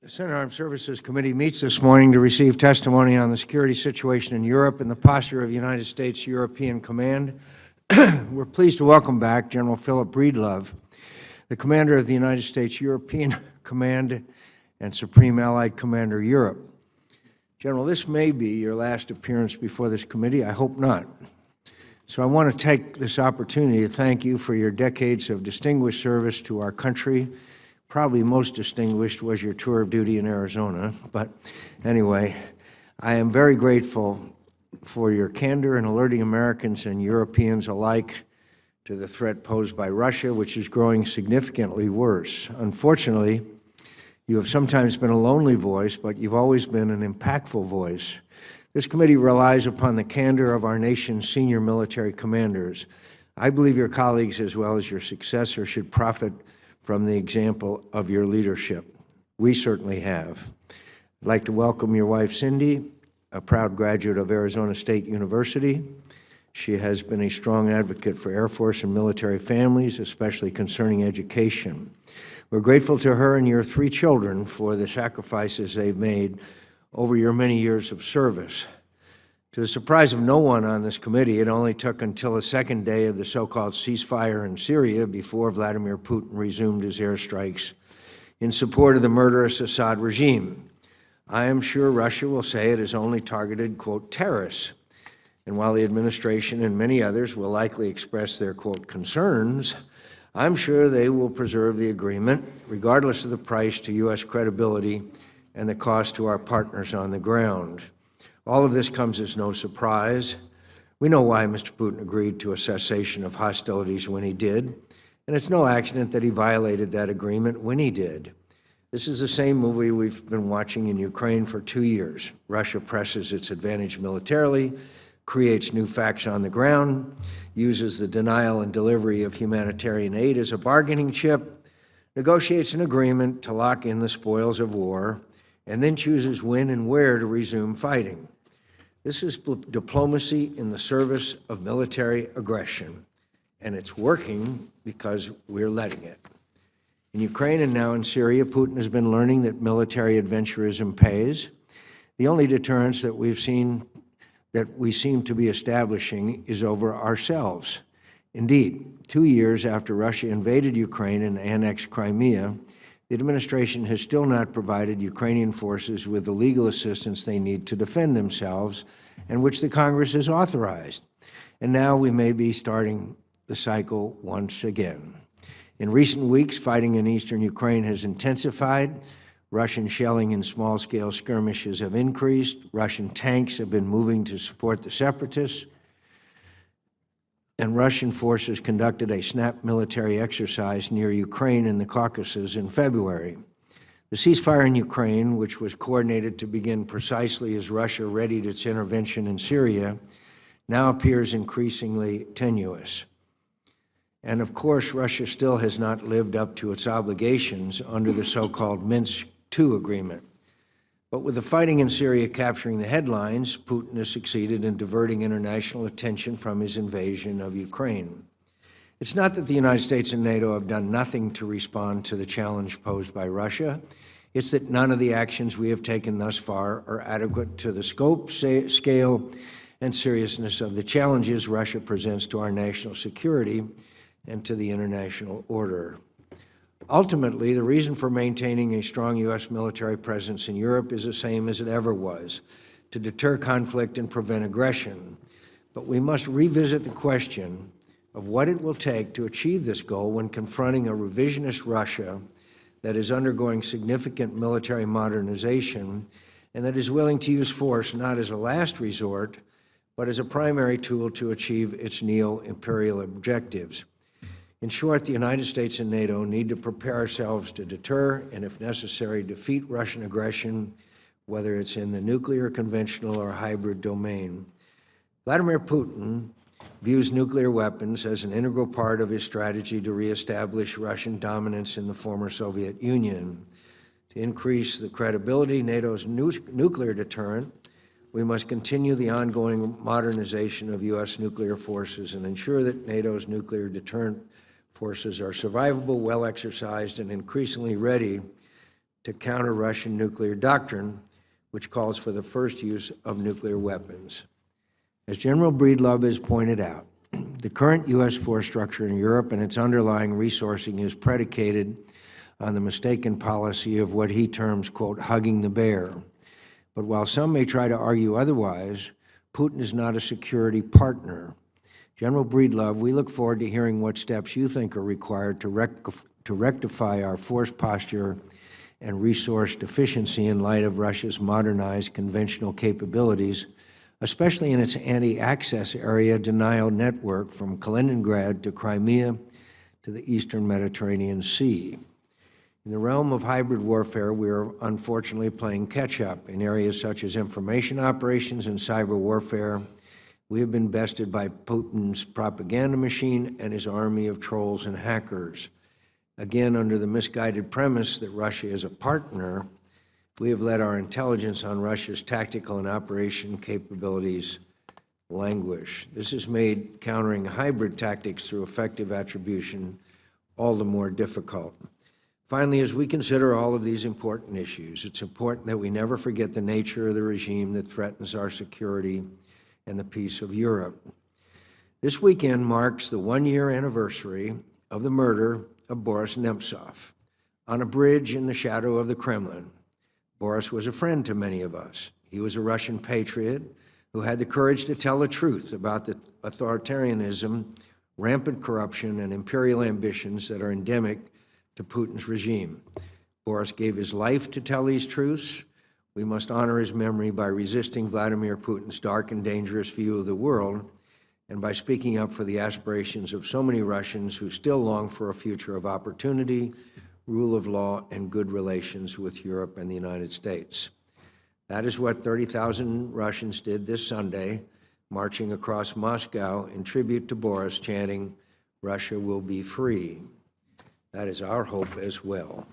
The Senate Armed Services Committee meets this morning to receive testimony on the security situation in Europe and the posture of United States European Command. We're pleased to welcome back General Philip Breedlove, the Commander of the United States European Command and Supreme Allied Commander Europe. General, this may be your last appearance before this committee. I hope not. So I want to take this opportunity to thank you for your decades of distinguished service to our country. Probably most distinguished was your tour of duty in Arizona. But anyway, I am very grateful for your candor in alerting Americans and Europeans alike to the threat posed by Russia, which is growing significantly worse. Unfortunately, you have sometimes been a lonely voice, but you've always been an impactful voice. This committee relies upon the candor of our nation's senior military commanders. I believe your colleagues, as well as your successor, should profit from the example of your leadership. We certainly have. I'd like to welcome your wife, Cindy, a proud graduate of Arizona State University. She has been a strong advocate for Air Force and military families, especially concerning education. We're grateful to her and your 3 children for the sacrifices they've made over your many years of service. To the surprise of no one on this committee, it only took until the second day of the so-called ceasefire in Syria before Vladimir Putin resumed his airstrikes in support of the murderous Assad regime. I am sure Russia will say it has only targeted, quote, terrorists. And while the administration and many others will likely express their, quote, concerns, I'm sure they will preserve the agreement, regardless of the price to U.S. credibility and the cost to our partners on the ground. All of this comes as no surprise. We know why Mr. Putin agreed to a cessation of hostilities when he did, and it's no accident that he violated that agreement when he did. This is the same movie we've been watching in Ukraine for 2 years. Russia presses its advantage militarily, creates new facts on the ground, uses the denial and delivery of humanitarian aid as a bargaining chip, negotiates an agreement to lock in the spoils of war, and then chooses when and where to resume fighting. This is diplomacy in the service of military aggression, and it's working because we're letting it. In Ukraine and now in Syria, Putin has been learning that military adventurism pays. The only deterrence that we seem to be establishing is over ourselves. Indeed, 2 years after Russia invaded Ukraine and annexed Crimea, the administration has still not provided Ukrainian forces with the legal assistance they need to defend themselves, and which the Congress has authorized. And now we may be starting the cycle once again. In recent weeks, fighting in eastern Ukraine has intensified. Russian shelling and small-scale skirmishes have increased. Russian tanks have been moving to support the separatists. And Russian forces conducted a snap military exercise near Ukraine in the Caucasus in February. The ceasefire in Ukraine, which was coordinated to begin precisely as Russia readied its intervention in Syria, now appears increasingly tenuous. And of course, Russia still has not lived up to its obligations under the so-called Minsk II agreement. But with the fighting in Syria capturing the headlines, Putin has succeeded in diverting international attention from his invasion of Ukraine. It's not that the United States and NATO have done nothing to respond to the challenge posed by Russia. It's that none of the actions we have taken thus far are adequate to the scope, scale, and seriousness of the challenges Russia presents to our national security and to the international order. Ultimately, the reason for maintaining a strong U.S. military presence in Europe is the same as it ever was, to deter conflict and prevent aggression. But we must revisit the question of what it will take to achieve this goal when confronting a revisionist Russia that is undergoing significant military modernization and that is willing to use force not as a last resort, but as a primary tool to achieve its neo-imperial objectives. In short, the United States and NATO need to prepare ourselves to deter and, if necessary, defeat Russian aggression, whether it's in the nuclear, conventional, or hybrid domain. Vladimir Putin views nuclear weapons as an integral part of his strategy to reestablish Russian dominance in the former Soviet Union. To increase the credibility of NATO's nuclear deterrent, we must continue the ongoing modernization of U.S. nuclear forces and ensure that NATO's nuclear deterrent forces are survivable, well-exercised, and increasingly ready to counter Russian nuclear doctrine, which calls for the first use of nuclear weapons. As General Breedlove has pointed out, the current U.S. force structure in Europe and its underlying resourcing is predicated on the mistaken policy of what he terms, quote, hugging the bear. But while some may try to argue otherwise, Putin is not a security partner. General Breedlove, we look forward to hearing what steps you think are required to rectify our force posture and resource deficiency in light of Russia's modernized conventional capabilities, especially in its anti-access area denial network from Kaliningrad to Crimea to the Eastern Mediterranean Sea. In the realm of hybrid warfare, we are unfortunately playing catch-up. In areas such as information operations and cyber warfare, we have been bested by Putin's propaganda machine and his army of trolls and hackers. Again, under the misguided premise that Russia is a partner, we have let our intelligence on Russia's tactical and operation capabilities languish. This has made countering hybrid tactics through effective attribution all the more difficult. Finally, as we consider all of these important issues, it's important that we never forget the nature of the regime that threatens our security and the peace of Europe. This weekend marks the one-year anniversary of the murder of Boris Nemtsov on a bridge in the shadow of the Kremlin. Boris was a friend to many of us. He was a Russian patriot who had the courage to tell the truth about the authoritarianism, rampant corruption, and imperial ambitions that are endemic to Putin's regime. Boris gave his life to tell these truths. We must honor his memory by resisting Vladimir Putin's dark and dangerous view of the world, and by speaking up for the aspirations of so many Russians who still long for a future of opportunity, rule of law, and good relations with Europe and the United States. That is what 30,000 Russians did this Sunday, marching across Moscow in tribute to Boris, chanting, "Russia will be free." That is our hope as well.